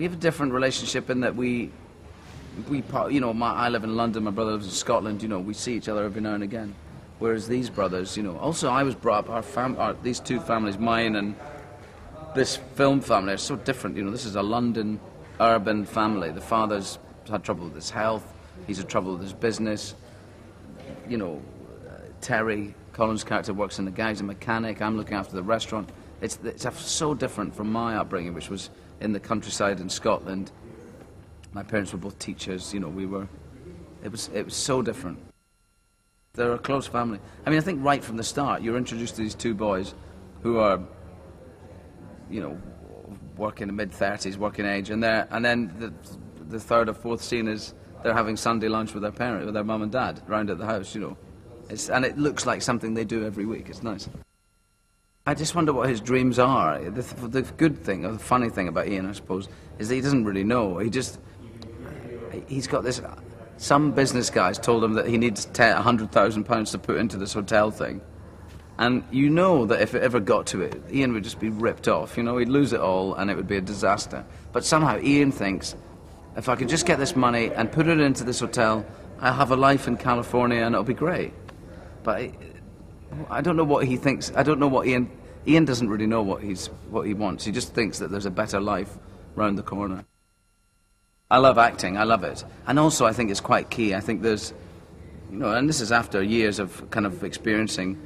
We have a different relationship in that I live in London, my brother lives in Scotland. We see each other every now and again. Whereas these brothers, also I was brought up. These two families, mine and this film family, are so different. This is a London urban family. The father's had trouble with his health. He's had trouble with his business. Terry, Colin's character, works in the garage, a mechanic. I'm looking after the restaurant. It's so different from my upbringing, which was in the countryside in Scotland. My parents were both teachers. It was so different. They're a close family. I think right from the start, you're introduced to these two boys who are, working in the mid-30s, working age, and then the third or fourth scene is they're having Sunday lunch with their mum and dad, round at the house. And it looks like something they do every week. It's nice. I just wonder what his dreams are. The good thing, or the funny thing about Ian, I suppose, is that he doesn't really know. He's got this. Some business guys told him that he needs £100,000 to put into this hotel thing, and that if it ever got to it, Ian would just be ripped off. He'd lose it all, and it would be a disaster. But somehow Ian thinks, if I could just get this money and put it into this hotel, I'll have a life in California, and it'll be great. But I don't know what he thinks. I don't know what Ian doesn't really know what he wants. He just thinks that there's a better life round the corner. I love acting. I love it. And also I think it's quite key. I think there's, and this is after years of kind of experiencing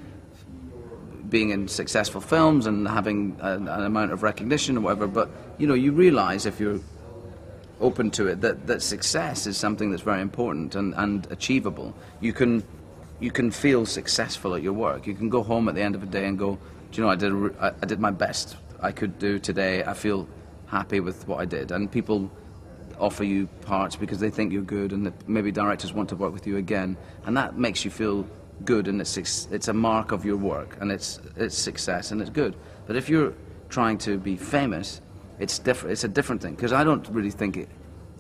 being in successful films and having an amount of recognition or whatever, but you realize, if you're open to it, that success is something that's very important and achievable. You can feel successful at your work. You can go home at the end of the day and go, I did my best I could do today. I feel happy with what I did. And people offer you parts because they think you're good, and that maybe directors want to work with you again, and that makes you feel good, and it's a mark of your work, and it's success, and it's good. But if you're trying to be famous, it's different. It's a different thing, because I don't really think it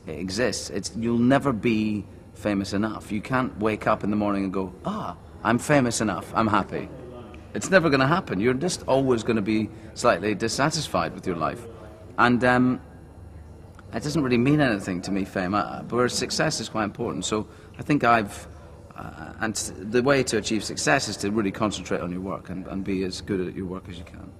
exists. You'll never be famous enough. You can't wake up in the morning and go, I'm famous enough, I'm happy. It's never going to happen. You're just always going to be slightly dissatisfied with your life. And it doesn't really mean anything to me, fame, but success is quite important. So I think and the way to achieve success is to really concentrate on your work and be as good at your work as you can.